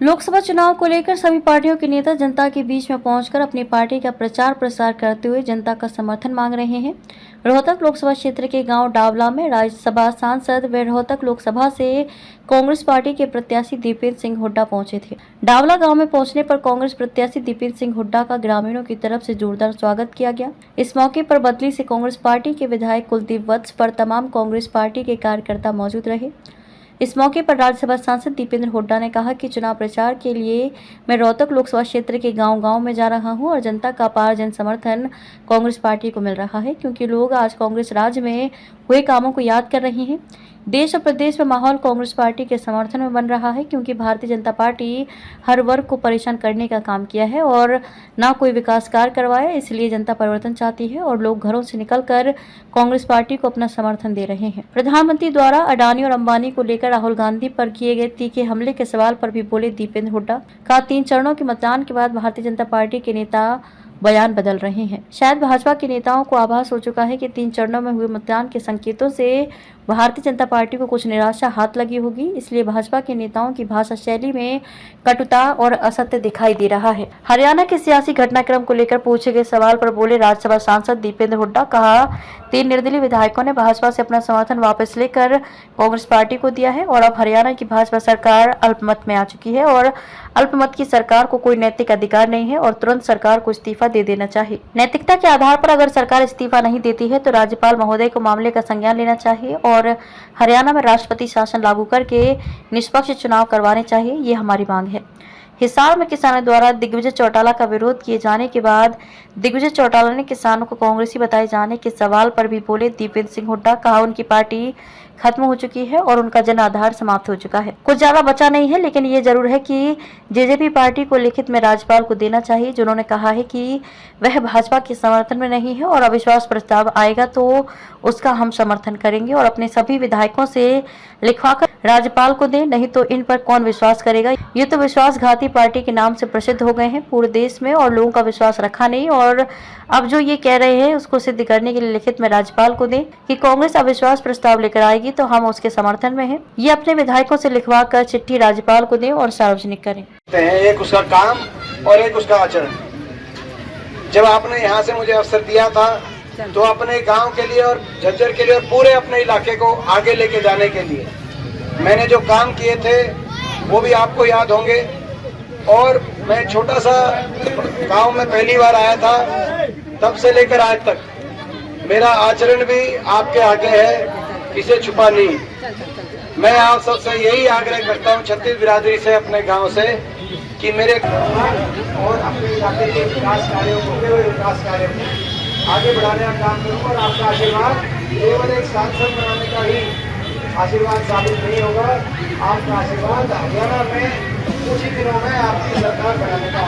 लोकसभा चुनाव को लेकर सभी पार्टियों के नेता जनता के बीच में पहुंचकर अपनी पार्टी का प्रचार प्रसार करते हुए जनता का समर्थन मांग रहे हैं। रोहतक लोकसभा क्षेत्र के गांव डावला में राज्यसभा सांसद व रोहतक लोकसभा से कांग्रेस पार्टी के प्रत्याशी दीपेंद्र सिंह हुड्डा पहुंचे थे। डावला गांव में पहुंचने पर कांग्रेस प्रत्याशी दीपेंद्र सिंह हुड्डा का ग्रामीणों की तरफ से जोरदार स्वागत किया गया। इस मौके पर बदली से कांग्रेस पार्टी के विधायक कुलदीप वत्स पर तमाम कांग्रेस पार्टी के कार्यकर्ता मौजूद रहे। इस मौके पर राज्यसभा सांसद दीपेंद्र हुड्डा ने कहा कि चुनाव प्रचार के लिए मैं रोहतक लोकसभा क्षेत्र के गांव-गांव में जा रहा हूं और जनता का अपार जन समर्थन कांग्रेस पार्टी को मिल रहा है, क्योंकि लोग आज कांग्रेस राज में हुए कामों को याद कर रहे हैं। देश और प्रदेश में माहौल कांग्रेस पार्टी के समर्थन में बन रहा है, क्योंकि भारतीय जनता पार्टी हर वर्ग को परेशान करने का काम किया है और ना कोई विकास कार्य करवाया। इसलिए जनता परिवर्तन चाहती है और लोग घरों से निकलकर कांग्रेस पार्टी को अपना समर्थन दे रहे हैं। प्रधानमंत्री द्वारा अडानी और अंबानी को लेकर राहुल गांधी पर किए गए तीखे हमले के सवाल पर भी बोले दीपेंद्र हुड्डा। कहा 3 चरणों के मतदान के बाद भारतीय जनता पार्टी के नेता बयान बदल रहे हैं। शायद भाजपा के नेताओं को आभास हो चुका है कि 3 चरणों में हुए मतदान के संकेतों से भारतीय जनता पार्टी को कुछ निराशा हाथ लगी होगी। इसलिए भाजपा के नेताओं की भाषा शैली में कटुता और असत्य दिखाई दे रहा है। हरियाणा के सियासी घटनाक्रम को लेकर पूछे गए सवाल पर बोले राज्यसभा सांसद दीपेंद्र हुड्डा। कहा 3 निर्दलीय विधायकों ने भाजपा से अपना समर्थन वापस लेकर कांग्रेस पार्टी को दिया है और अब हरियाणा की भाजपा सरकार अल्पमत में आ चुकी है और अल्पमत की सरकार को कोई नैतिक अधिकार नहीं है और तुरंत सरकार को इस्तीफा दे देना चाहिए। नैतिकता के आधार पर अगर सरकार इस्तीफा नहीं देती है तो राज्यपाल महोदय को मामले का संज्ञान लेना चाहिए और हरियाणा में राष्ट्रपति शासन लागू करके निष्पक्ष चुनाव करवाने चाहिए। ये हमारी मांग है। हिसार में किसानों द्वारा दिग्विजय चौटाला का विरोध किए जाने के बाद दिग्विजय चौटाला ने किसानों को कांग्रेसी बताए जाने के सवाल पर भी बोले दीपेंद्र सिंह हुड्डा। कहा उनकी पार्टी खत्म हो चुकी है और उनका जन आधार समाप्त हो चुका है। कुछ ज्यादा बचा नहीं है, लेकिन ये जरूर है कि जेजेपी पार्टी को लिखित में राज्यपाल को देना चाहिए, जिन्होंने कहा है कि वह भाजपा के समर्थन में नहीं है और अविश्वास प्रस्ताव आएगा तो उसका हम समर्थन करेंगे और अपने सभी विधायकों से लिखवाकर राज्यपाल को दें, नहीं तो इन पर कौन विश्वास करेगा। ये तो विश्वासघाती पार्टी के नाम से प्रसिद्ध हो गए हैं पूरे देश में और लोगों का विश्वास रखा नहीं और अब जो ये कह रहे हैं उसको सिद्ध करने के लिए लिखित में राज्यपाल को दें कि कांग्रेस अविश्वास प्रस्ताव लेकर आएगी तो हम उसके समर्थन में हैं। ये अपने विधायकों से लिखवा कर चिट्ठी राज्यपाल को दें और सार्वजनिक करें। एक उसका काम और एक उसका आचरण। जब आपने यहाँ से मुझे अवसर दिया था तो अपने गांव के लिए और झज्जर के लिए और पूरे अपने इलाके को आगे लेके जाने के लिए मैंने जो काम किए थे वो भी आपको याद होंगे। और मैं छोटा सा गांव में पहली बार आया था, तब से लेकर आज तक मेरा आचरण भी आपके आगे है, किसे छुपा नहीं। मैं आप सबसे यही आग्रह करता हूँ छत्तीस बिरादरी से, अपने गांव से, कि मेरे और अपने इलाके के विकास कार्यों को विकास कार्यों को आगे बढ़ाने का काम करूँ और आपका आशीर्वाद केवल एक सांसद बनाने का ही आशीर्वाद साबित नहीं होगा। आपका आशीर्वाद हरियाणा में कुछ ही दिनों में आपकी सरकार बनाने का